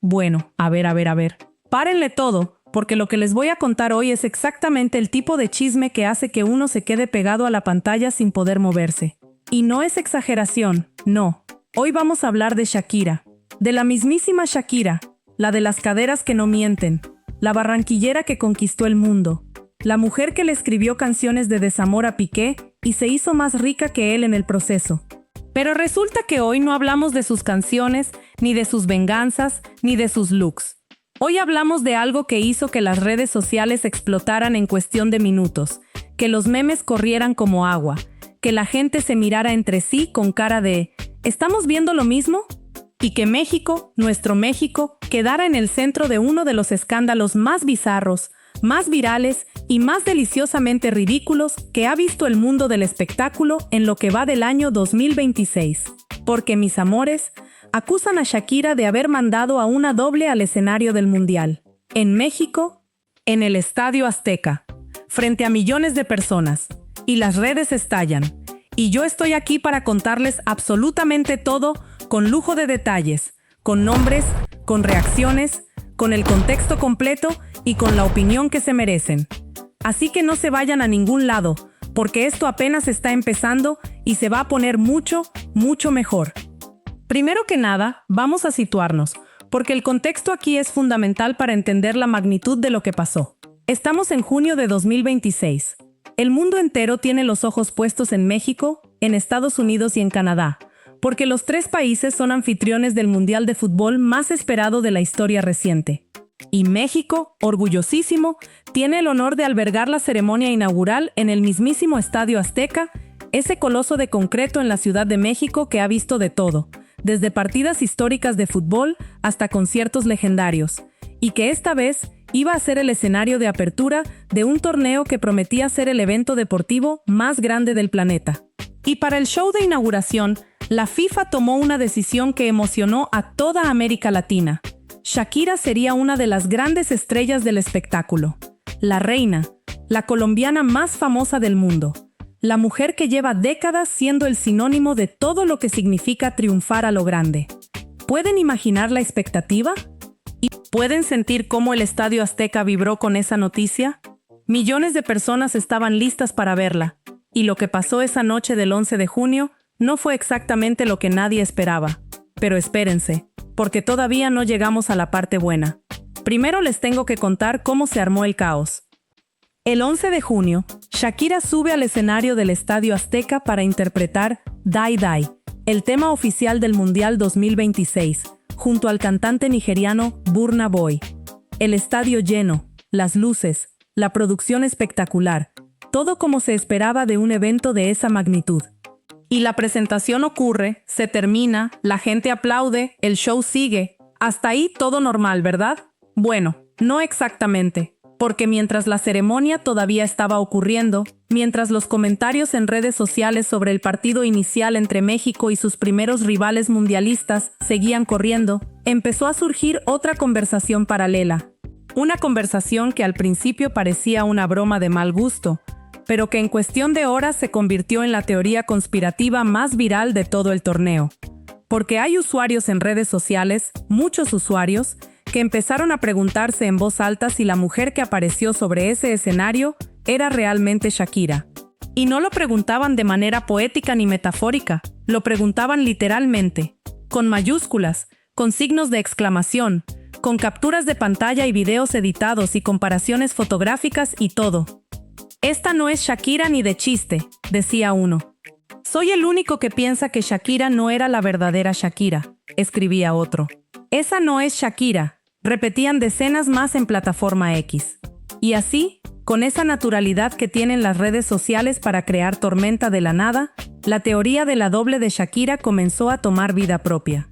Bueno, a ver. Párenle todo, porque lo que les voy a contar hoy es exactamente el tipo de chisme que hace que uno se quede pegado a la pantalla sin poder moverse. Y no es exageración, no. Hoy vamos a hablar de Shakira. De la mismísima Shakira, la de las caderas que no mienten, la barranquillera que conquistó el mundo, la mujer que le escribió canciones de desamor a Piqué y se hizo más rica que él en el proceso. Pero resulta que hoy no hablamos de sus canciones, ni de sus venganzas, ni de sus looks. Hoy hablamos de algo que hizo que las redes sociales explotaran en cuestión de minutos, que los memes corrieran como agua, que la gente se mirara entre sí con cara de ¿estamos viendo lo mismo? Y que México, nuestro México, quedara en el centro de uno de los escándalos más bizarros, más virales y más deliciosamente ridículos que ha visto el mundo del espectáculo en lo que va del año 2026. Porque, mis amores, acusan a Shakira de haber mandado a una doble al escenario del Mundial. En México, en el Estadio Azteca, frente a millones de personas. Y las redes estallan. Y yo estoy aquí para contarles absolutamente todo con lujo de detalles, con nombres, con reacciones, con el contexto completo y con la opinión que se merecen. Así que no se vayan a ningún lado, porque esto apenas está empezando y se va a poner mucho, mucho mejor. Primero que nada, vamos a situarnos, porque el contexto aquí es fundamental para entender la magnitud de lo que pasó. Estamos en junio de 2026. El mundo entero tiene los ojos puestos en México, en Estados Unidos y en Canadá, porque los tres países son anfitriones del Mundial de Fútbol más esperado de la historia reciente. Y México, orgullosísimo, tiene el honor de albergar la ceremonia inaugural en el mismísimo Estadio Azteca, ese coloso de concreto en la Ciudad de México que ha visto de todo, desde partidas históricas de fútbol hasta conciertos legendarios, y que esta vez iba a ser el escenario de apertura de un torneo que prometía ser el evento deportivo más grande del planeta. Y para el show de inauguración, la FIFA tomó una decisión que emocionó a toda América Latina. Shakira sería una de las grandes estrellas del espectáculo. La reina, la colombiana más famosa del mundo. La mujer que lleva décadas siendo el sinónimo de todo lo que significa triunfar a lo grande. ¿Pueden imaginar la expectativa? ¿Y pueden sentir cómo el Estadio Azteca vibró con esa noticia? Millones de personas estaban listas para verla. Y lo que pasó esa noche del 11 de junio no fue exactamente lo que nadie esperaba. Pero espérense, porque todavía no llegamos a la parte buena. Primero les tengo que contar cómo se armó el caos. El 11 de junio, Shakira sube al escenario del Estadio Azteca para interpretar Die Die, el tema oficial del Mundial 2026, junto al cantante nigeriano Burna Boy. El estadio lleno, las luces, la producción espectacular, todo como se esperaba de un evento de esa magnitud. Y la presentación ocurre, se termina, la gente aplaude, el show sigue. Hasta ahí todo normal, ¿verdad? Bueno, no exactamente, porque mientras la ceremonia todavía estaba ocurriendo, mientras los comentarios en redes sociales sobre el partido inicial entre México y sus primeros rivales mundialistas seguían corriendo, empezó a surgir otra conversación paralela. Una conversación que al principio parecía una broma de mal gusto, pero que en cuestión de horas se convirtió en la teoría conspirativa más viral de todo el torneo. Porque hay usuarios en redes sociales, muchos usuarios, que empezaron a preguntarse en voz alta si la mujer que apareció sobre ese escenario era realmente Shakira. Y no lo preguntaban de manera poética ni metafórica, lo preguntaban literalmente, con mayúsculas, con signos de exclamación, con capturas de pantalla y videos editados y comparaciones fotográficas y todo. Esta no es Shakira ni de chiste, decía uno. Soy el único que piensa que Shakira no era la verdadera Shakira, escribía otro. Esa no es Shakira, repetían decenas más en Plataforma X. Y así, con esa naturalidad que tienen las redes sociales para crear tormenta de la nada, la teoría de la doble de Shakira comenzó a tomar vida propia.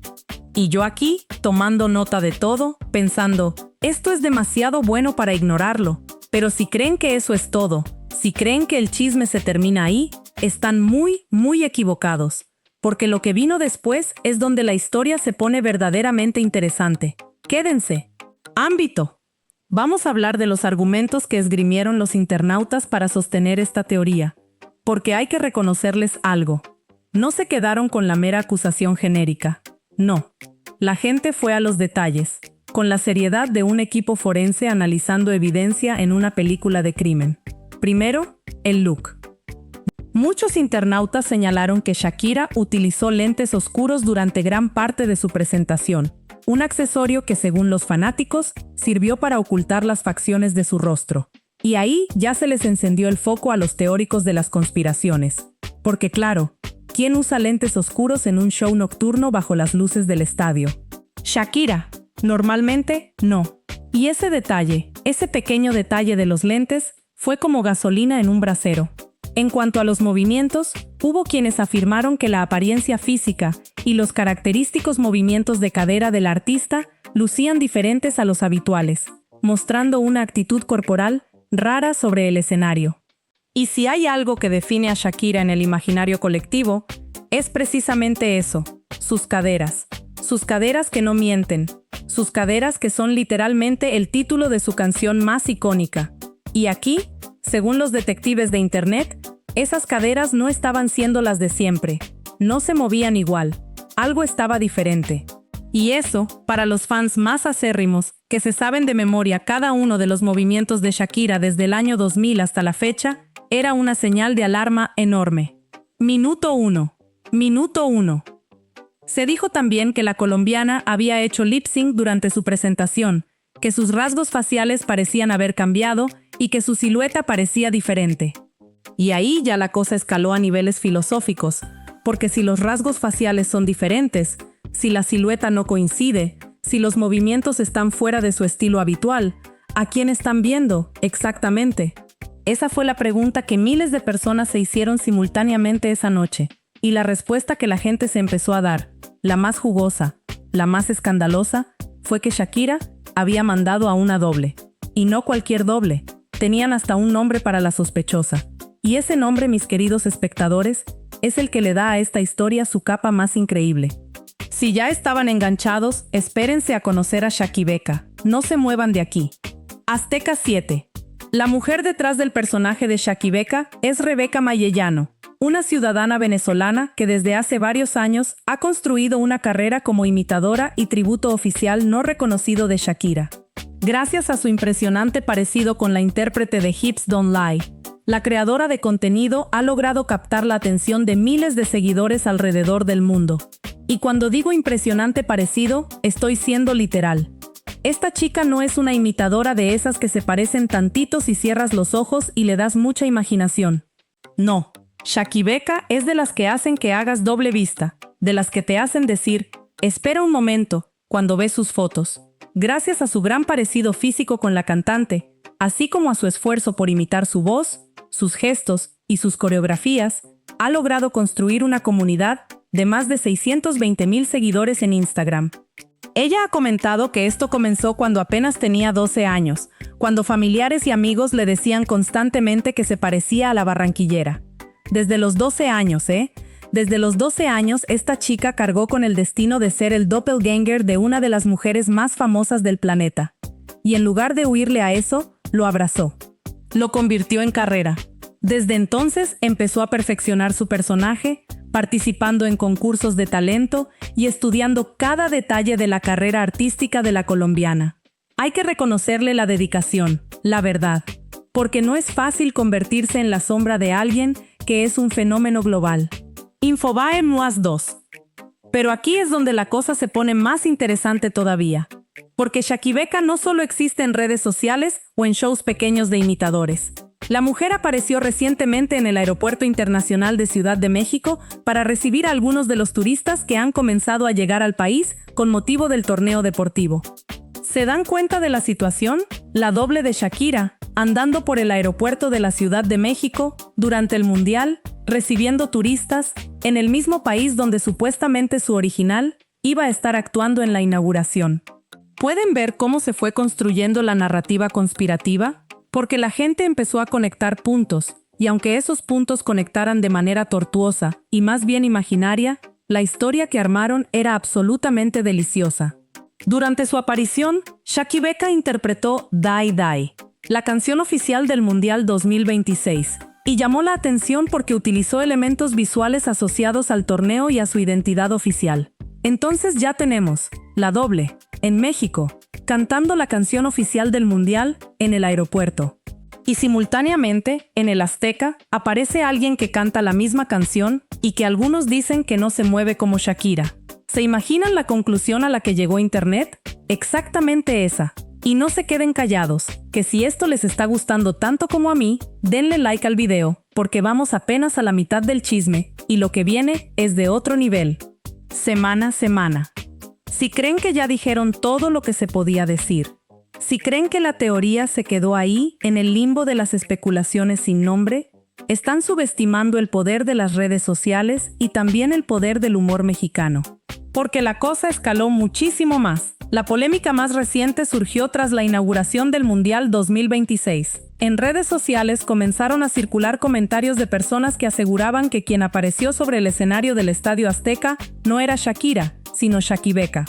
Y yo aquí, tomando nota de todo, pensando, esto es demasiado bueno para ignorarlo. Pero si creen que eso es todo, si creen que el chisme se termina ahí, están muy, muy equivocados. Porque lo que vino después es donde la historia se pone verdaderamente interesante. Quédense. Ámbito. Vamos a hablar de los argumentos que esgrimieron los internautas para sostener esta teoría. Porque hay que reconocerles algo. No se quedaron con la mera acusación genérica. No. La gente fue a los detalles. con la seriedad de un equipo forense analizando evidencia en una película de crimen. Primero, el look. Muchos internautas señalaron que Shakira utilizó lentes oscuros durante gran parte de su presentación, un accesorio que, según los fanáticos, sirvió para ocultar las facciones de su rostro. Y ahí ya se les encendió el foco a los teóricos de las conspiraciones. Porque claro, ¿quién usa lentes oscuros en un show nocturno bajo las luces del estadio? Shakira. Normalmente, no. Y ese pequeño detalle de los lentes, fue como gasolina en un brasero. En cuanto a los movimientos, hubo quienes afirmaron que la apariencia física y los característicos movimientos de cadera del artista lucían diferentes a los habituales, mostrando una actitud corporal rara sobre el escenario. Y si hay algo que define a Shakira en el imaginario colectivo, es precisamente eso, sus caderas. Sus caderas que no mienten, sus caderas que son literalmente el título de su canción más icónica. Y aquí, según los detectives de internet, esas caderas no estaban siendo las de siempre, no se movían igual, algo estaba diferente. Y eso, para los fans más acérrimos, que se saben de memoria cada uno de los movimientos de Shakira desde el año 2000 hasta la fecha, era una señal de alarma enorme. Minuto 1. Minuto 1. Se dijo también que la colombiana había hecho lip sync durante su presentación, que sus rasgos faciales parecían haber cambiado y que su silueta parecía diferente. Y ahí ya la cosa escaló a niveles filosóficos, porque si los rasgos faciales son diferentes, si la silueta no coincide, si los movimientos están fuera de su estilo habitual, ¿a quién están viendo exactamente? Esa fue la pregunta que miles de personas se hicieron simultáneamente esa noche, y la respuesta que la gente se empezó a dar, la más jugosa, la más escandalosa, fue que Shakira había mandado a una doble. Y no cualquier doble, tenían hasta un nombre para la sospechosa. Y ese nombre, mis queridos espectadores, es el que le da a esta historia su capa más increíble. Si ya estaban enganchados, espérense a conocer a Shakibeka. No se muevan de aquí. Azteca 7. La mujer detrás del personaje de Shakibeka es Rebeca Mayellano, una ciudadana venezolana que desde hace varios años ha construido una carrera como imitadora y tributo oficial no reconocido de Shakira. Gracias a su impresionante parecido con la intérprete de Hips Don't Lie, la creadora de contenido ha logrado captar la atención de miles de seguidores alrededor del mundo. Y cuando digo impresionante parecido, estoy siendo literal. Esta chica no es una imitadora de esas que se parecen tantito si cierras los ojos y le das mucha imaginación. No, Shakibeka es de las que hacen que hagas doble vista, de las que te hacen decir, espera un momento, cuando ves sus fotos. Gracias a su gran parecido físico con la cantante, así como a su esfuerzo por imitar su voz, sus gestos y sus coreografías, ha logrado construir una comunidad de más de 620,000 seguidores en Instagram. Ella ha comentado que esto comenzó cuando apenas tenía 12 años, cuando familiares y amigos le decían constantemente que se parecía a la barranquillera. Desde los 12 años, Desde los 12 años, esta chica cargó con el destino de ser el doppelganger de una de las mujeres más famosas del planeta. Y en lugar de huirle a eso, lo abrazó. Lo convirtió en carrera. Desde entonces empezó a perfeccionar su personaje, participando en concursos de talento y estudiando cada detalle de la carrera artística de la colombiana. Hay que reconocerle la dedicación, la verdad, porque no es fácil convertirse en la sombra de alguien que es un fenómeno global. Infobae más 2. Pero aquí es donde la cosa se pone más interesante todavía, porque Shakibeka no solo existe en redes sociales o en shows pequeños de imitadores. La mujer apareció recientemente en el Aeropuerto Internacional de Ciudad de México para recibir a algunos de los turistas que han comenzado a llegar al país con motivo del torneo deportivo. ¿Se dan cuenta de la situación? La doble de Shakira, andando por el aeropuerto de la Ciudad de México durante el Mundial, recibiendo turistas en el mismo país donde supuestamente su original iba a estar actuando en la inauguración. ¿Pueden ver cómo se fue construyendo la narrativa conspirativa? Porque la gente empezó a conectar puntos, y aunque esos puntos conectaran de manera tortuosa y más bien imaginaria, la historia que armaron era absolutamente deliciosa. Durante su aparición, Shakibeka interpretó Die Die, la canción oficial del Mundial 2026, y llamó la atención porque utilizó elementos visuales asociados al torneo y a su identidad oficial. Entonces ya tenemos la doble, en México, cantando la canción oficial del Mundial en el aeropuerto. Y simultáneamente, en el Azteca, aparece alguien que canta la misma canción y que algunos dicen que no se mueve como Shakira. ¿Se imaginan la conclusión a la que llegó Internet? Exactamente esa. Y no se queden callados, que si esto les está gustando tanto como a mí, denle like al video, porque vamos apenas a la mitad del chisme, y lo que viene es de otro nivel. Semana. Si creen que ya dijeron todo lo que se podía decir, si creen que la teoría se quedó ahí, en el limbo de las especulaciones sin nombre, están subestimando el poder de las redes sociales y también el poder del humor mexicano. Porque la cosa escaló muchísimo más. La polémica más reciente surgió tras la inauguración del Mundial 2026. En redes sociales comenzaron a circular comentarios de personas que aseguraban que quien apareció sobre el escenario del Estadio Azteca no era Shakira, sino Shakibeca.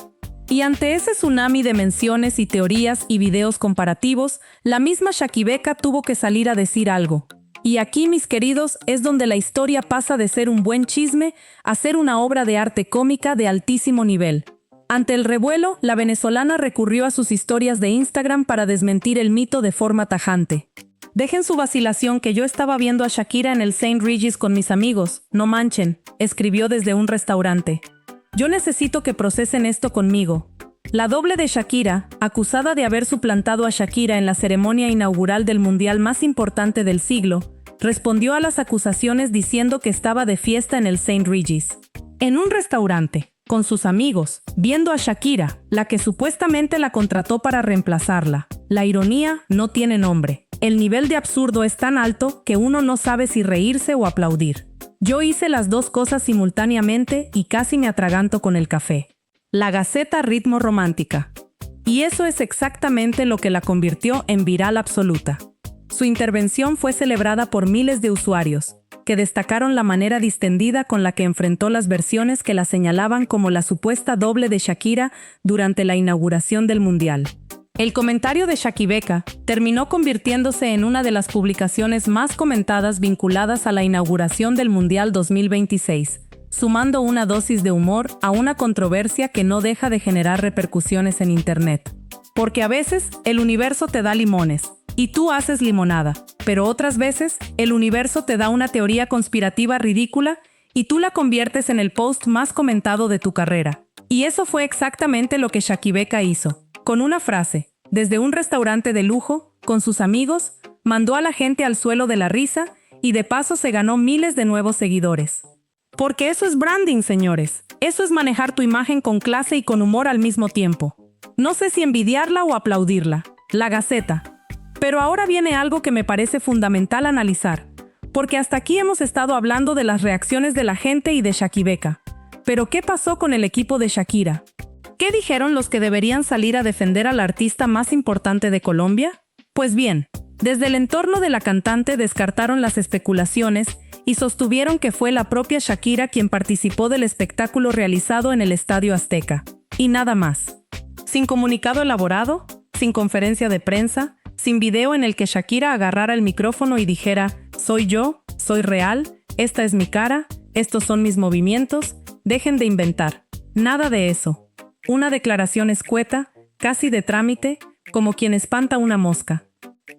Y ante ese tsunami de menciones y teorías y videos comparativos, la misma Shakibeca tuvo que salir a decir algo. Y aquí, mis queridos, es donde la historia pasa de ser un buen chisme a ser una obra de arte cómica de altísimo nivel. Ante el revuelo, la venezolana recurrió a sus historias de Instagram para desmentir el mito de forma tajante. Dejen su vacilación que yo estaba viendo a Shakira en el St. Regis con mis amigos, no manchen, escribió desde un restaurante. Yo necesito que procesen esto conmigo. La doble de Shakira, acusada de haber suplantado a Shakira en la ceremonia inaugural del mundial más importante del siglo, respondió a las acusaciones diciendo que estaba de fiesta en el St. Regis. En un restaurante, con sus amigos, viendo a Shakira, la que supuestamente la contrató para reemplazarla. La ironía no tiene nombre. El nivel de absurdo es tan alto que uno no sabe si reírse o aplaudir. Yo hice las dos cosas simultáneamente y casi me atraganto con el café. La Gaceta Ritmo Romántica. Y eso es exactamente lo que la convirtió en viral absoluta. Su intervención fue celebrada por miles de usuarios, que destacaron la manera distendida con la que enfrentó las versiones que la señalaban como la supuesta doble de Shakira durante la inauguración del Mundial. El comentario de Shakibeca terminó convirtiéndose en una de las publicaciones más comentadas vinculadas a la inauguración del Mundial 2026. Sumando una dosis de humor a una controversia que no deja de generar repercusiones en Internet. Porque a veces el universo te da limones y tú haces limonada, pero otras veces el universo te da una teoría conspirativa ridícula y tú la conviertes en el post más comentado de tu carrera. Y eso fue exactamente lo que Shakibeca hizo. Con una frase, desde un restaurante de lujo, con sus amigos, mandó a la gente al suelo de la risa y de paso se ganó miles de nuevos seguidores. Porque eso es branding, señores. Eso es manejar tu imagen con clase y con humor al mismo tiempo. No sé si envidiarla o aplaudirla. La Gaceta. Pero ahora viene algo que me parece fundamental analizar. Porque hasta aquí hemos estado hablando de las reacciones de la gente y de Shakibeca. Pero ¿qué pasó con el equipo de Shakira? ¿Qué dijeron los que deberían salir a defender al artista más importante de Colombia? Pues bien, desde el entorno de la cantante descartaron las especulaciones y sostuvieron que fue la propia Shakira quien participó del espectáculo realizado en el Estadio Azteca. Y nada más. Sin comunicado elaborado, sin conferencia de prensa, sin video en el que Shakira agarrara el micrófono y dijera: soy yo, soy real, esta es mi cara, estos son mis movimientos, dejen de inventar. Nada de eso. Una declaración escueta, casi de trámite, como quien espanta una mosca.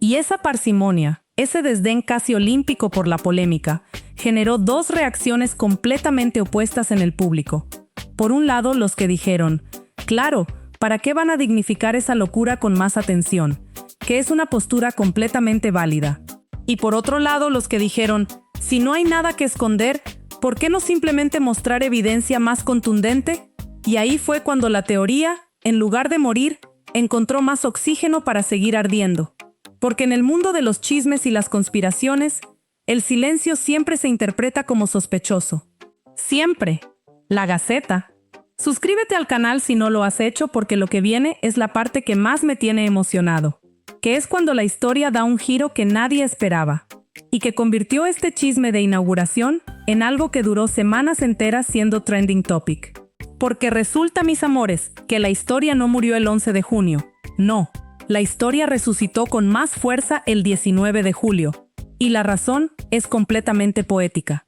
Y esa parsimonia, ese desdén casi olímpico por la polémica, generó dos reacciones completamente opuestas en el público. Por un lado, los que dijeron: claro, ¿para qué van a dignificar esa locura con más atención? Que es una postura completamente válida. Y por otro lado, los que dijeron: si no hay nada que esconder, ¿por qué no simplemente mostrar evidencia más contundente? Y ahí fue cuando la teoría, en lugar de morir, encontró más oxígeno para seguir ardiendo. Porque en el mundo de los chismes y las conspiraciones, el silencio siempre se interpreta como sospechoso. Siempre. La Gaceta. Suscríbete al canal si no lo has hecho, porque lo que viene es la parte que más me tiene emocionado, que es cuando la historia da un giro que nadie esperaba, y que convirtió este chisme de inauguración en algo que duró semanas enteras siendo trending topic. Porque resulta, mis amores, que la historia no murió el 11 de junio. No, la historia resucitó con más fuerza el 19 de julio. Y la razón es completamente poética.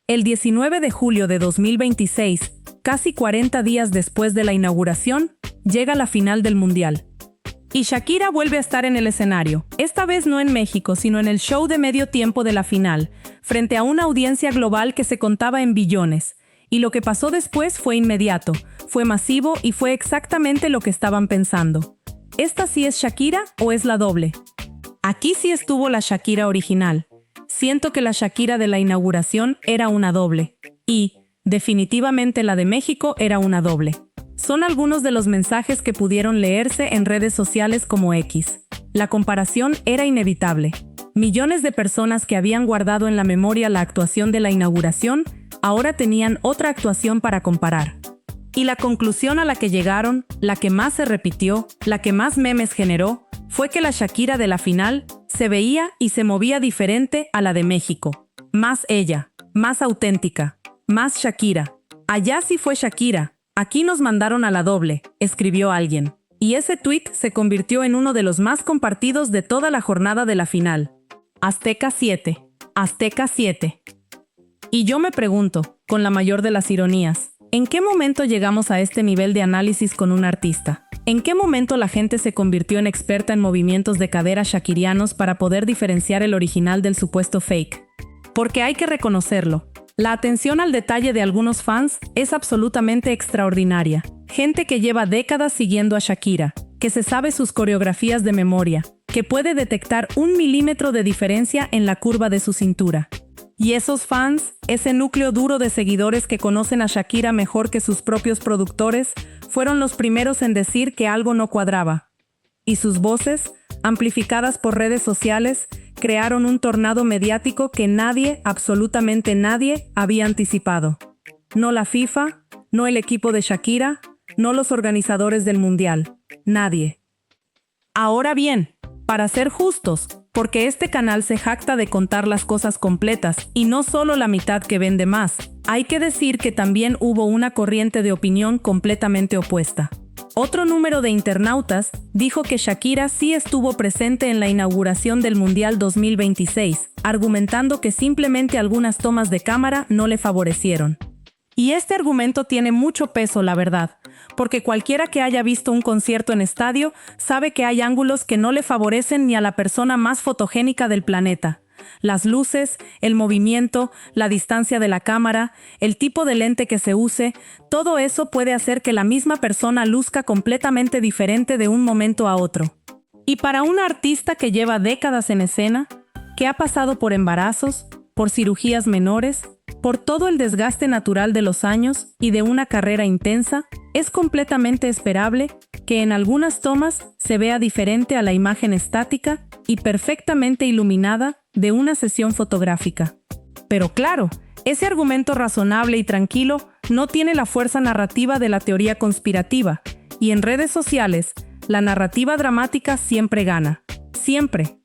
El 19 de julio de 2026, casi 40 días después de la inauguración, llega la final del Mundial. Y Shakira vuelve a estar en el escenario, esta vez no en México, sino en el show de medio tiempo de la final, frente a una audiencia global que se contaba en billones. Y lo que pasó después fue inmediato, fue masivo y fue exactamente lo que estaban pensando. ¿Esta sí es Shakira o es la doble? Aquí sí estuvo la Shakira original. Siento que la Shakira de la inauguración era una doble. Y, definitivamente la de México era una doble. Son algunos de los mensajes que pudieron leerse en redes sociales como X. La comparación era inevitable. Millones de personas que habían guardado en la memoria la actuación de la inauguración, ahora tenían otra actuación para comparar. Y la conclusión a la que llegaron, la que más se repitió, la que más memes generó, fue que la Shakira de la final se veía y se movía diferente a la de México. Más ella, más auténtica, más Shakira. Allá sí fue Shakira. Aquí nos mandaron a la doble, escribió alguien. Y ese tuit se convirtió en uno de los más compartidos de toda la jornada de la final. Azteca 7. Azteca 7. Y yo me pregunto, con la mayor de las ironías, ¿en qué momento llegamos a este nivel de análisis con un artista? ¿En qué momento la gente se convirtió en experta en movimientos de cadera shakirianos para poder diferenciar el original del supuesto fake? Porque hay que reconocerlo. La atención al detalle de algunos fans es absolutamente extraordinaria. Gente que lleva décadas siguiendo a Shakira, que se sabe sus coreografías de memoria, que puede detectar 1 milímetro de diferencia en la curva de su cintura. Y esos fans, ese núcleo duro de seguidores que conocen a Shakira mejor que sus propios productores, fueron los primeros en decir que algo no cuadraba. Y sus voces, amplificadas por redes sociales, crearon un tornado mediático que nadie, absolutamente nadie, había anticipado. No la FIFA, no el equipo de Shakira, no los organizadores del Mundial. Nadie. Ahora bien, para ser justos, porque este canal se jacta de contar las cosas completas y no solo la mitad que vende más, hay que decir que también hubo una corriente de opinión completamente opuesta. Otro número de internautas dijo que Shakira sí estuvo presente en la inauguración del Mundial 2026, argumentando que simplemente algunas tomas de cámara no le favorecieron. Y este argumento tiene mucho peso, la verdad, porque cualquiera que haya visto un concierto en estadio sabe que hay ángulos que no le favorecen ni a la persona más fotogénica del planeta. Las luces, el movimiento, la distancia de la cámara, el tipo de lente que se use, todo eso puede hacer que la misma persona luzca completamente diferente de un momento a otro. Y para una artista que lleva décadas en escena, que ha pasado por embarazos, por cirugías menores, por todo el desgaste natural de los años y de una carrera intensa, es completamente esperable que en algunas tomas se vea diferente a la imagen estática y perfectamente iluminada de una sesión fotográfica. Pero claro, ese argumento razonable y tranquilo no tiene la fuerza narrativa de la teoría conspirativa, y en redes sociales, la narrativa dramática siempre gana. Siempre.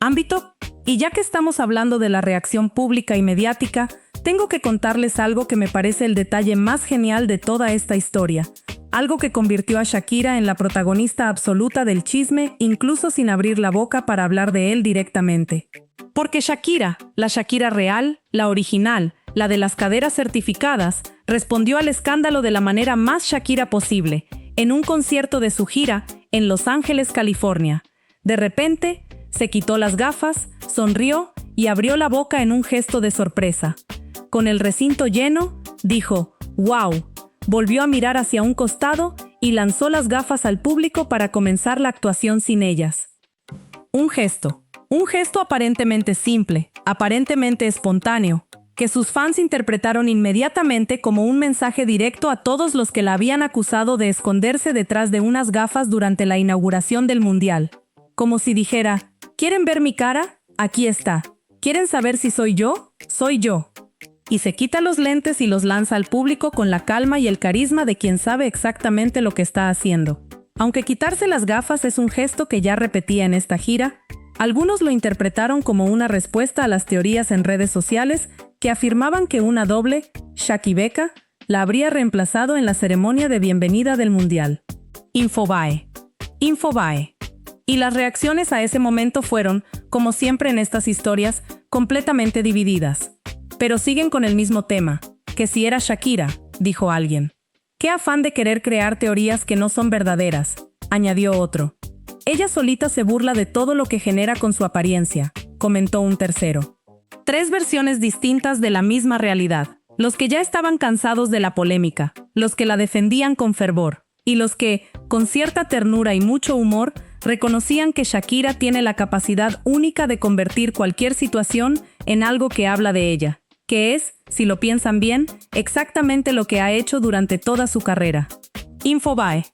Ámbito. Y ya que estamos hablando de la reacción pública y mediática, tengo que contarles algo que me parece el detalle más genial de toda esta historia. Algo que convirtió a Shakira en la protagonista absoluta del chisme, incluso sin abrir la boca para hablar de él directamente. Porque Shakira, la Shakira real, la original, la de las caderas certificadas, respondió al escándalo de la manera más Shakira posible, en un concierto de su gira en Los Ángeles, California. De repente, se quitó las gafas, sonrió y abrió la boca en un gesto de sorpresa. Con el recinto lleno, dijo, ¡wow!, volvió a mirar hacia un costado y lanzó las gafas al público para comenzar la actuación sin ellas. Un gesto aparentemente simple, aparentemente espontáneo, que sus fans interpretaron inmediatamente como un mensaje directo a todos los que la habían acusado de esconderse detrás de unas gafas durante la inauguración del Mundial. Como si dijera, ¿quieren ver mi cara? Aquí está. ¿Quieren saber si soy yo? Soy yo. Y se quita los lentes y los lanza al público con la calma y el carisma de quien sabe exactamente lo que está haciendo. Aunque quitarse las gafas es un gesto que ya repetía en esta gira, algunos lo interpretaron como una respuesta a las teorías en redes sociales que afirmaban que una doble, Shakibeka, la habría reemplazado en la ceremonia de bienvenida del Mundial. Infobae. Y las reacciones a ese momento fueron, como siempre en estas historias, completamente divididas. Pero siguen con el mismo tema, que si era Shakira, dijo alguien. ¡Qué afán de querer crear teorías que no son verdaderas!, añadió otro. Ella solita se burla de todo lo que genera con su apariencia, comentó un tercero. Tres versiones distintas de la misma realidad. Los que ya estaban cansados de la polémica, los que la defendían con fervor, y los que, con cierta ternura y mucho humor, reconocían que Shakira tiene la capacidad única de convertir cualquier situación en algo que habla de ella, que es, si lo piensan bien, exactamente lo que ha hecho durante toda su carrera. Infobae.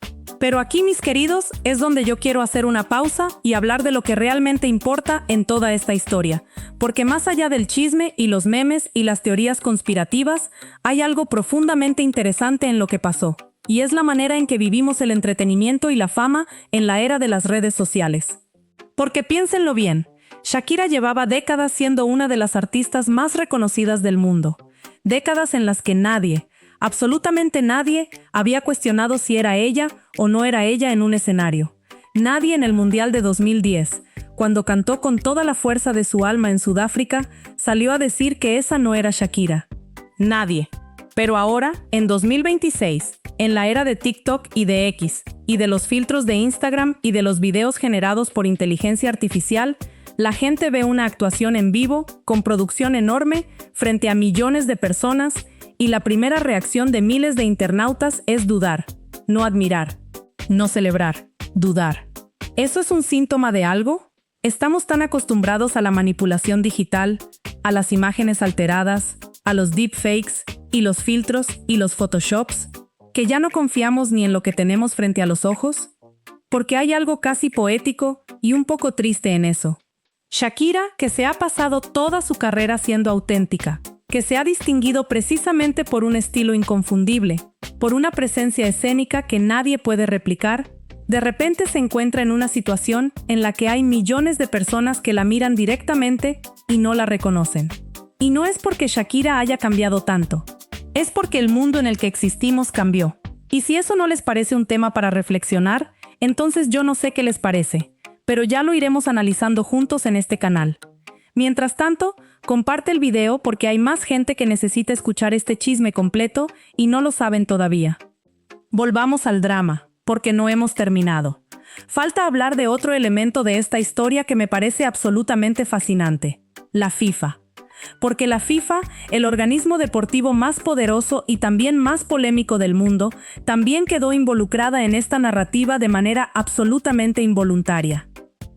Pero aquí, mis queridos, es donde yo quiero hacer una pausa y hablar de lo que realmente importa en toda esta historia. Porque más allá del chisme y los memes y las teorías conspirativas, hay algo profundamente interesante en lo que pasó. Y es la manera en que vivimos el entretenimiento y la fama en la era de las redes sociales. Porque piénsenlo bien, Shakira llevaba décadas siendo una de las artistas más reconocidas del mundo. Décadas en las que nadie, absolutamente nadie, había cuestionado si era ella o no era ella en un escenario. Nadie en el Mundial de 2010, cuando cantó con toda la fuerza de su alma en Sudáfrica, salió a decir que esa no era Shakira. Nadie. Pero ahora, en 2026, en la era de TikTok y de X, y de los filtros de Instagram y de los videos generados por inteligencia artificial, la gente ve una actuación en vivo, con producción enorme, frente a millones de personas, y la primera reacción de miles de internautas es dudar, no admirar, no celebrar, dudar. ¿Eso es un síntoma de algo? Estamos tan acostumbrados a la manipulación digital, a las imágenes alteradas, a los deepfakes y los filtros y los photoshops, que ya no confiamos ni en lo que tenemos frente a los ojos, porque hay algo casi poético y un poco triste en eso. Shakira, que se ha pasado toda su carrera siendo auténtica, que se ha distinguido precisamente por un estilo inconfundible, por una presencia escénica que nadie puede replicar, de repente se encuentra en una situación en la que hay millones de personas que la miran directamente y no la reconocen. Y no es porque Shakira haya cambiado tanto, es porque el mundo en el que existimos cambió. Y si eso no les parece un tema para reflexionar, entonces yo no sé qué les parece, pero ya lo iremos analizando juntos en este canal. Mientras tanto, comparte el video porque hay más gente que necesita escuchar este chisme completo y no lo saben todavía. Volvamos al drama, porque no hemos terminado. Falta hablar de otro elemento de esta historia que me parece absolutamente fascinante: la FIFA. Porque la FIFA, el organismo deportivo más poderoso y también más polémico del mundo, también quedó involucrada en esta narrativa de manera absolutamente involuntaria.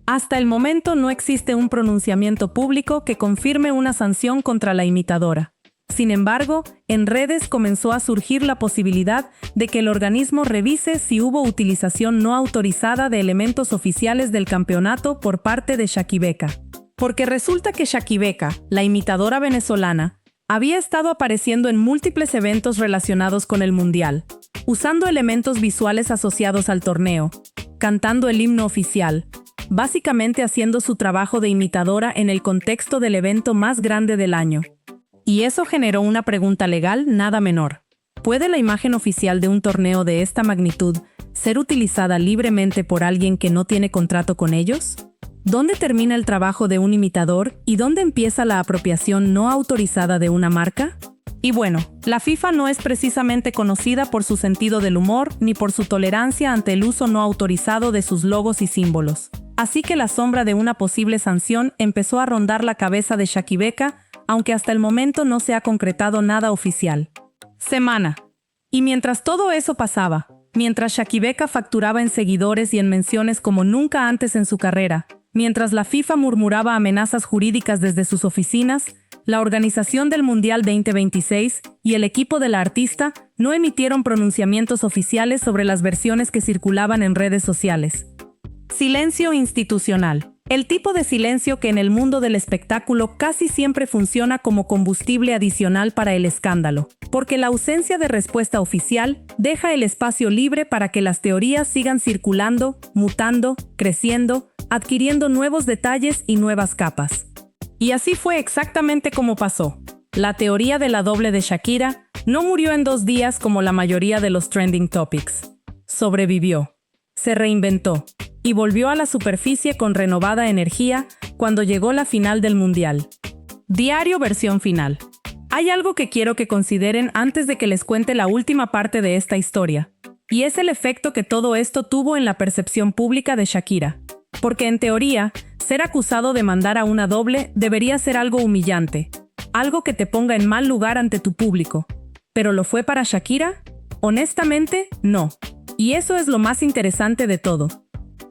Hasta el momento no existe un pronunciamiento público que confirme una sanción contra la imitadora. Sin embargo, en redes comenzó a surgir la posibilidad de que el organismo revise si hubo utilización no autorizada de elementos oficiales del campeonato por parte de Shakibeka. Porque resulta que Shakibeka, la imitadora venezolana, había estado apareciendo en múltiples eventos relacionados con el Mundial, usando elementos visuales asociados al torneo, cantando el himno oficial, básicamente haciendo su trabajo de imitadora en el contexto del evento más grande del año. Y eso generó una pregunta legal nada menor. ¿Puede la imagen oficial de un torneo de esta magnitud ser utilizada libremente por alguien que no tiene contrato con ellos? ¿Dónde termina el trabajo de un imitador y dónde empieza la apropiación no autorizada de una marca? Y bueno, la FIFA no es precisamente conocida por su sentido del humor ni por su tolerancia ante el uso no autorizado de sus logos y símbolos. Así que la sombra de una posible sanción empezó a rondar la cabeza de Shakibeka, aunque hasta el momento no se ha concretado nada oficial. Semana. Y mientras todo eso pasaba, mientras Shakibeka facturaba en seguidores y en menciones como nunca antes en su carrera, mientras la FIFA murmuraba amenazas jurídicas desde sus oficinas, la organización del Mundial 2026 y el equipo de la artista no emitieron pronunciamientos oficiales sobre las versiones que circulaban en redes sociales. Silencio institucional. El tipo de silencio que en el mundo del espectáculo casi siempre funciona como combustible adicional para el escándalo, porque la ausencia de respuesta oficial deja el espacio libre para que las teorías sigan circulando, mutando, creciendo, adquiriendo nuevos detalles y nuevas capas. Y así fue exactamente como pasó. La teoría de la doble de Shakira no murió en 2 días como la mayoría de los trending topics. Sobrevivió, se reinventó y volvió a la superficie con renovada energía cuando llegó la final del Mundial. Diario versión final. Hay algo que quiero que consideren antes de que les cuente la última parte de esta historia, y es el efecto que todo esto tuvo en la percepción pública de Shakira. Porque en teoría, ser acusado de mandar a una doble debería ser algo humillante, algo que te ponga en mal lugar ante tu público. ¿Pero lo fue para Shakira? Honestamente, no. Y eso es lo más interesante de todo.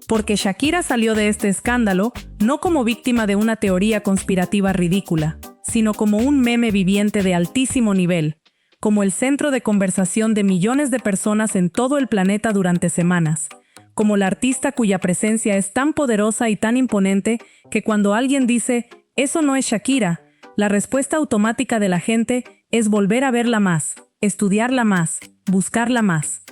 Porque Shakira salió de este escándalo no como víctima de una teoría conspirativa ridícula, sino como un meme viviente de altísimo nivel, como el centro de conversación de millones de personas en todo el planeta durante semanas, como la artista cuya presencia es tan poderosa y tan imponente que cuando alguien dice «eso no es Shakira», la respuesta automática de la gente es volver a verla más, estudiarla más, buscarla más.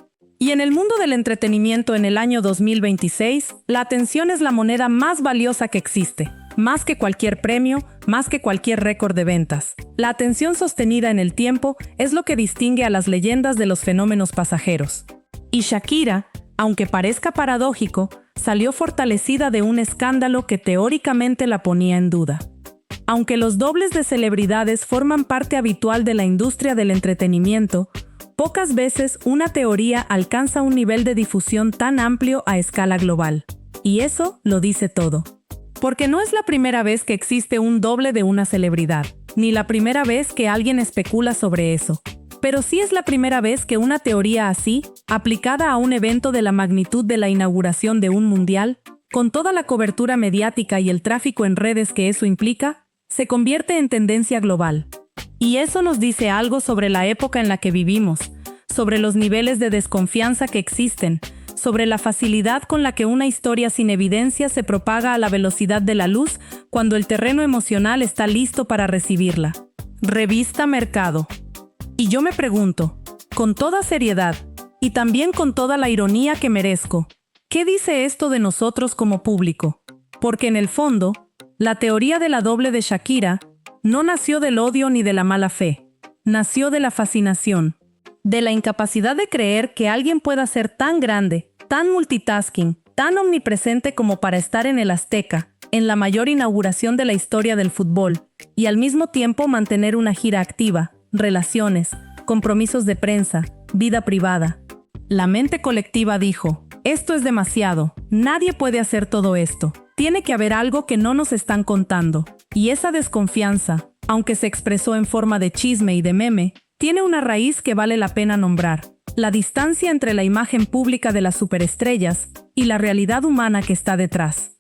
Y en el mundo del entretenimiento en el año 2026, la atención es la moneda más valiosa que existe. Más que cualquier premio, más que cualquier récord de ventas. La atención sostenida en el tiempo es lo que distingue a las leyendas de los fenómenos pasajeros. Y Shakira, aunque parezca paradójico, salió fortalecida de un escándalo que teóricamente la ponía en duda. Aunque los dobles de celebridades forman parte habitual de la industria del entretenimiento, pocas veces una teoría alcanza un nivel de difusión tan amplio a escala global. Y eso lo dice todo. Porque no es la primera vez que existe un doble de una celebridad, ni la primera vez que alguien especula sobre eso. Pero sí es la primera vez que una teoría así, aplicada a un evento de la magnitud de la inauguración de un mundial, con toda la cobertura mediática y el tráfico en redes que eso implica, se convierte en tendencia global. Y eso nos dice algo sobre la época en la que vivimos, sobre los niveles de desconfianza que existen, sobre la facilidad con la que una historia sin evidencia se propaga a la velocidad de la luz cuando el terreno emocional está listo para recibirla. Revista Mercado. Y yo me pregunto, con toda seriedad, y también con toda la ironía que merezco, ¿qué dice esto de nosotros como público? Porque en el fondo, la teoría de la doble de Shakira no nació del odio ni de la mala fe, nació de la fascinación, de la incapacidad de creer que alguien pueda ser tan grande, tan multitasking, tan omnipresente como para estar en el Azteca, en la mayor inauguración de la historia del fútbol, y al mismo tiempo mantener una gira activa, relaciones, compromisos de prensa, vida privada. La mente colectiva dijo, esto es demasiado, nadie puede hacer todo esto. Tiene que haber algo que no nos están contando. Y esa desconfianza, aunque se expresó en forma de chisme y de meme, tiene una raíz que vale la pena nombrar. La distancia entre la imagen pública de las superestrellas y la realidad humana que está detrás.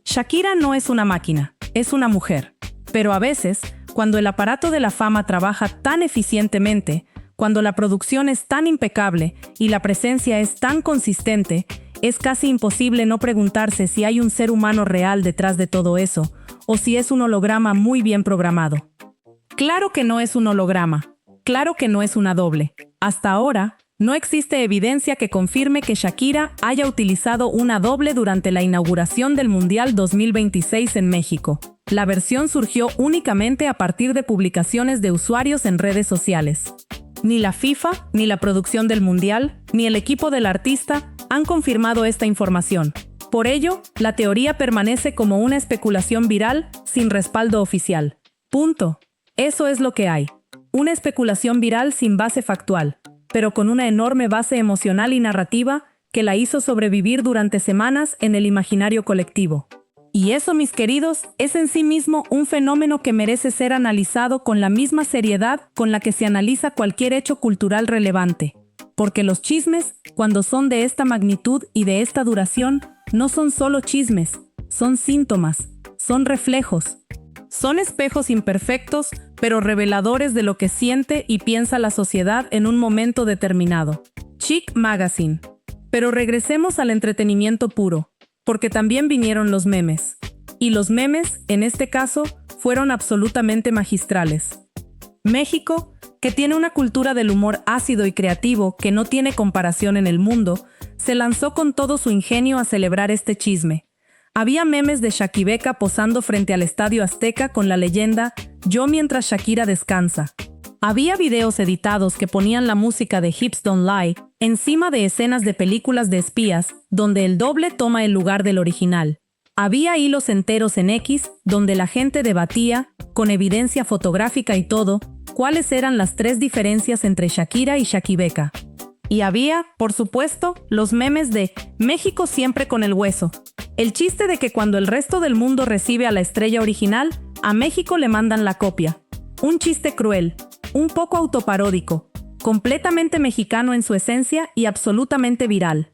Shakira no es una máquina, es una mujer. Pero a veces, cuando el aparato de la fama trabaja tan eficientemente, cuando la producción es tan impecable y la presencia es tan consistente, es casi imposible no preguntarse si hay un ser humano real detrás de todo eso, o si es un holograma muy bien programado. Claro que no es un holograma, claro que no es una doble. Hasta ahora, no existe evidencia que confirme que Shakira haya utilizado una doble durante la inauguración del Mundial 2026 en México. La versión surgió únicamente a partir de publicaciones de usuarios en redes sociales. Ni la FIFA, ni la producción del Mundial, ni el equipo del artista han confirmado esta información. Por ello, la teoría permanece como una especulación viral sin respaldo oficial. Punto. Eso es lo que hay. Una especulación viral sin base factual, pero con una enorme base emocional y narrativa que la hizo sobrevivir durante semanas en el imaginario colectivo. Y eso, mis queridos, es en sí mismo un fenómeno que merece ser analizado con la misma seriedad con la que se analiza cualquier hecho cultural relevante. Porque los chismes, cuando son de esta magnitud y de esta duración, no son solo chismes, son síntomas, son reflejos. Son espejos imperfectos, pero reveladores de lo que siente y piensa la sociedad en un momento determinado. Chic Magazine. Pero regresemos al entretenimiento puro, porque también vinieron los memes. Y los memes, en este caso, fueron absolutamente magistrales. México, que tiene una cultura del humor ácido y creativo que no tiene comparación en el mundo, se lanzó con todo su ingenio a celebrar este chisme. Había memes de Shakibeca posando frente al Estadio Azteca con la leyenda «Yo mientras Shakira descansa». Había videos editados que ponían la música de Hips Don't Lie encima de escenas de películas de espías donde el doble toma el lugar del original. Había hilos enteros en X donde la gente debatía, con evidencia fotográfica y todo, cuáles eran las 3 diferencias entre Shakira y Shakibeca. Y había, por supuesto, los memes de México siempre con el hueso. El chiste de que cuando el resto del mundo recibe a la estrella original, a México le mandan la copia. Un chiste cruel, un poco autoparódico, completamente mexicano en su esencia y absolutamente viral.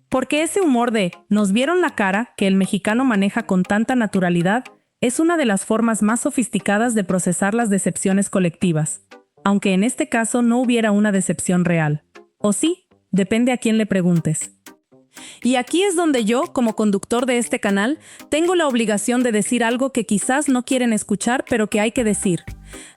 Porque ese humor de "nos vieron la cara" que el mexicano maneja con tanta naturalidad es una de las formas más sofisticadas de procesar las decepciones colectivas. Aunque en este caso no hubiera una decepción real. O sí, depende a quién le preguntes. Y aquí es donde yo, como conductor de este canal, tengo la obligación de decir algo que quizás no quieren escuchar, pero que hay que decir.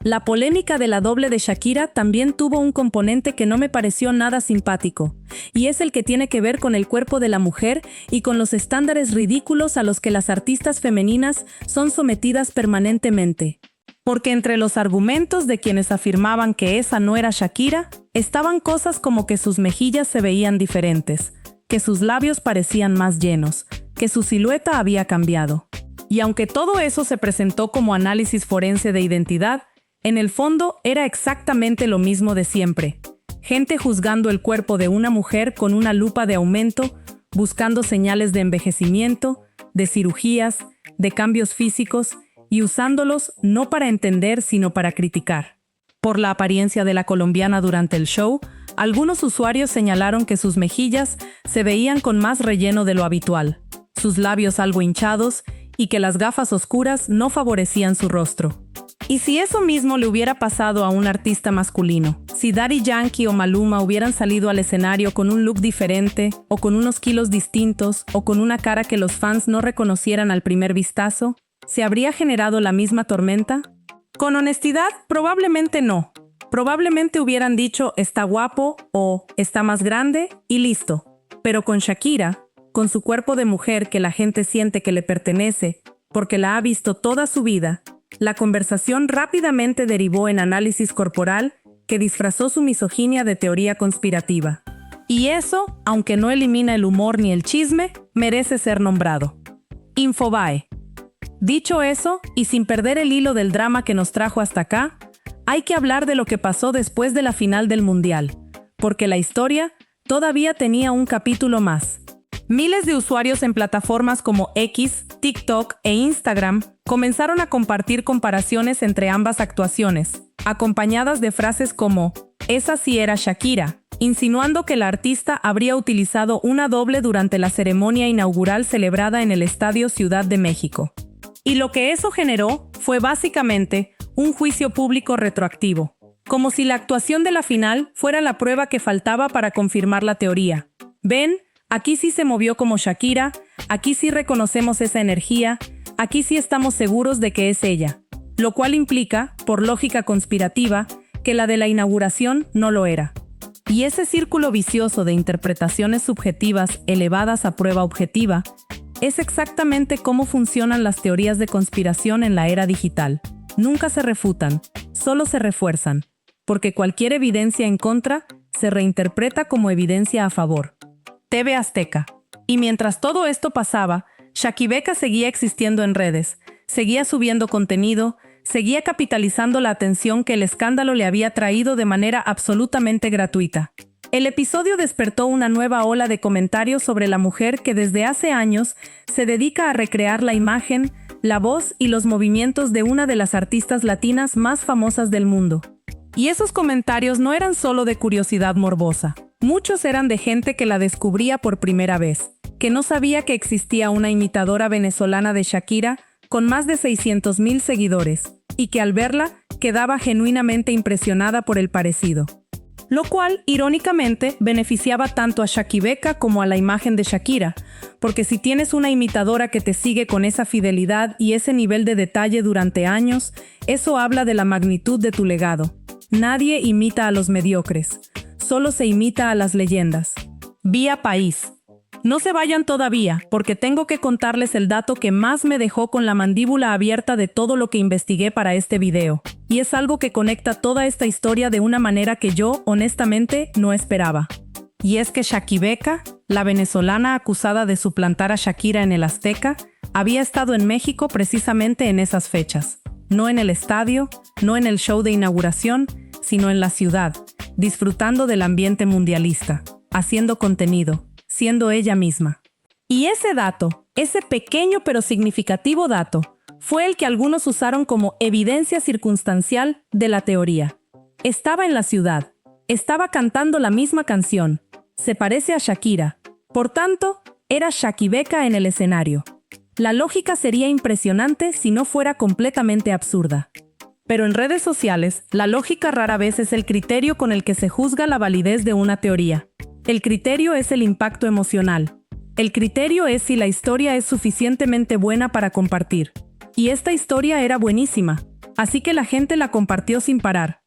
La polémica de la doble de Shakira también tuvo un componente que no me pareció nada simpático, y es el que tiene que ver con el cuerpo de la mujer y con los estándares ridículos a los que las artistas femeninas son sometidas permanentemente. Porque entre los argumentos de quienes afirmaban que esa no era Shakira, estaban cosas como que sus mejillas se veían diferentes, que sus labios parecían más llenos, que su silueta había cambiado. Y aunque todo eso se presentó como análisis forense de identidad, en el fondo era exactamente lo mismo de siempre. Gente juzgando el cuerpo de una mujer con una lupa de aumento, buscando señales de envejecimiento, de cirugías, de cambios físicos, y usándolos no para entender sino para criticar. Por la apariencia de la colombiana durante el show, algunos usuarios señalaron que sus mejillas se veían con más relleno de lo habitual, sus labios algo hinchados y que las gafas oscuras no favorecían su rostro. Y si eso mismo le hubiera pasado a un artista masculino, si Daddy Yankee o Maluma hubieran salido al escenario con un look diferente, o con unos kilos distintos, o con una cara que los fans no reconocieran al primer vistazo, ¿se habría generado la misma tormenta? Con honestidad, probablemente no. Probablemente hubieran dicho "está guapo" o "está más grande" y listo. Pero con Shakira, con su cuerpo de mujer que la gente siente que le pertenece porque la ha visto toda su vida, la conversación rápidamente derivó en análisis corporal que disfrazó su misoginia de teoría conspirativa. Y eso, aunque no elimina el humor ni el chisme, merece ser nombrado. Infobae. Dicho eso, y sin perder el hilo del drama que nos trajo hasta acá, hay que hablar de lo que pasó después de la final del Mundial, porque la historia todavía tenía un capítulo más. Miles de usuarios en plataformas como X, TikTok e Instagram comenzaron a compartir comparaciones entre ambas actuaciones, acompañadas de frases como "esa sí era Shakira", insinuando que la artista habría utilizado una doble durante la ceremonia inaugural celebrada en el Estadio Ciudad de México. Y lo que eso generó fue básicamente un juicio público retroactivo, como si la actuación de la final fuera la prueba que faltaba para confirmar la teoría. ¿Ven? Aquí sí se movió como Shakira, aquí sí reconocemos esa energía, aquí sí estamos seguros de que es ella. Lo cual implica, por lógica conspirativa, que la de la inauguración no lo era. Y ese círculo vicioso de interpretaciones subjetivas elevadas a prueba objetiva es exactamente cómo funcionan las teorías de conspiración en la era digital. Nunca se refutan, solo se refuerzan, porque cualquier evidencia en contra se reinterpreta como evidencia a favor. TV Azteca. Y mientras todo esto pasaba, Shakibeka seguía existiendo en redes, seguía subiendo contenido, seguía capitalizando la atención que el escándalo le había traído de manera absolutamente gratuita. El episodio despertó una nueva ola de comentarios sobre la mujer que desde hace años se dedica a recrear la imagen, la voz y los movimientos de una de las artistas latinas más famosas del mundo. Y esos comentarios no eran solo de curiosidad morbosa. Muchos eran de gente que la descubría por primera vez, que no sabía que existía una imitadora venezolana de Shakira con más de 600,000 seguidores, y que al verla quedaba genuinamente impresionada por el parecido. Lo cual, irónicamente, beneficiaba tanto a Shakibeka como a la imagen de Shakira, porque si tienes una imitadora que te sigue con esa fidelidad y ese nivel de detalle durante años, eso habla de la magnitud de tu legado. Nadie imita a los mediocres, solo se imita a las leyendas. Vía País. No se vayan todavía, porque tengo que contarles el dato que más me dejó con la mandíbula abierta de todo lo que investigué para este video. Y es algo que conecta toda esta historia de una manera que yo, honestamente, no esperaba. Y es que Shakibeka, la venezolana acusada de suplantar a Shakira en el Azteca, había estado en México precisamente en esas fechas. No en el estadio, no en el show de inauguración, sino en la ciudad. disfrutando del ambiente mundialista, haciendo contenido, siendo ella misma. Y ese dato, ese pequeño pero significativo dato, fue el que algunos usaron como evidencia circunstancial de la teoría. Estaba en la ciudad, estaba cantando la misma canción, se parece a Shakira, por tanto, era Shakibeka en el escenario. La lógica sería impresionante si no fuera completamente absurda. Pero en redes sociales, la lógica rara vez es el criterio con el que se juzga la validez de una teoría. El criterio es el impacto emocional. El criterio es si la historia es suficientemente buena para compartir. Y esta historia era buenísima, así que la gente la compartió sin parar.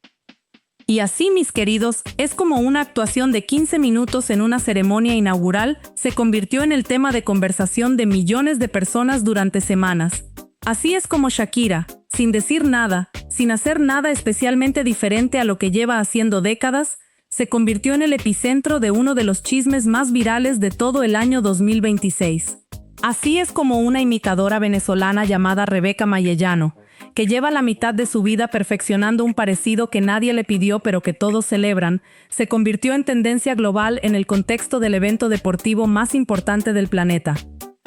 Y así, mis queridos, es como una actuación de 15 minutos en una ceremonia inaugural se convirtió en el tema de conversación de millones de personas durante semanas. Así es como Shakira, sin decir nada, sin hacer nada especialmente diferente a lo que lleva haciendo décadas, se convirtió en el epicentro de uno de los chismes más virales de todo el año 2026. Así es como una imitadora venezolana llamada Rebeca Mayellano, que lleva la mitad de su vida perfeccionando un parecido que nadie le pidió pero que todos celebran, se convirtió en tendencia global en el contexto del evento deportivo más importante del planeta.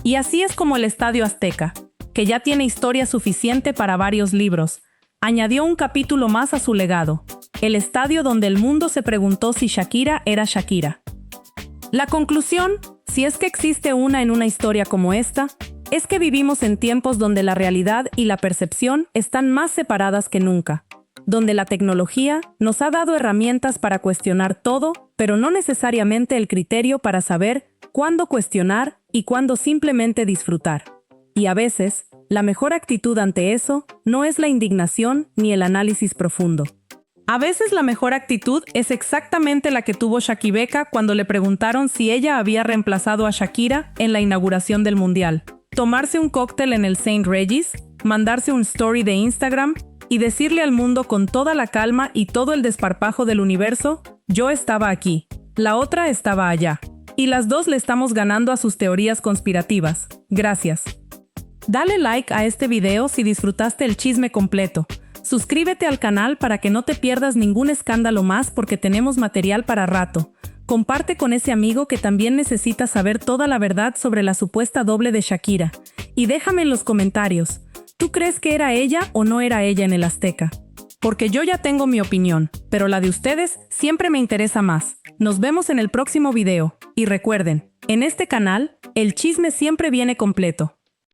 Y así es como el Estadio Azteca, que ya tiene historia suficiente para varios libros, añadió un capítulo más a su legado, el estadio donde el mundo se preguntó si Shakira era Shakira. La conclusión, si es que existe una en una historia como esta, es que vivimos en tiempos donde la realidad y la percepción están más separadas que nunca, donde la tecnología nos ha dado herramientas para cuestionar todo, pero no necesariamente el criterio para saber cuándo cuestionar y cuándo simplemente disfrutar. Y a veces, la mejor actitud ante eso no es la indignación ni el análisis profundo. A veces la mejor actitud es exactamente la que tuvo Shakibeka cuando le preguntaron si ella había reemplazado a Shakira en la inauguración del Mundial. Tomarse un cóctel en el St. Regis, mandarse un story de Instagram y decirle al mundo con toda la calma y todo el desparpajo del universo, yo estaba aquí, la otra estaba allá. Y las dos le estamos ganando a sus teorías conspirativas. Gracias. Dale like a este video si disfrutaste el chisme completo. Suscríbete al canal para que no te pierdas ningún escándalo más porque tenemos material para rato. Comparte con ese amigo que también necesita saber toda la verdad sobre la supuesta doble de Shakira. Y déjame en los comentarios, ¿tú crees que era ella o no era ella en el Azteca? Porque yo ya tengo mi opinión, pero la de ustedes siempre me interesa más. Nos vemos en el próximo video. Y recuerden, en este canal, el chisme siempre viene completo.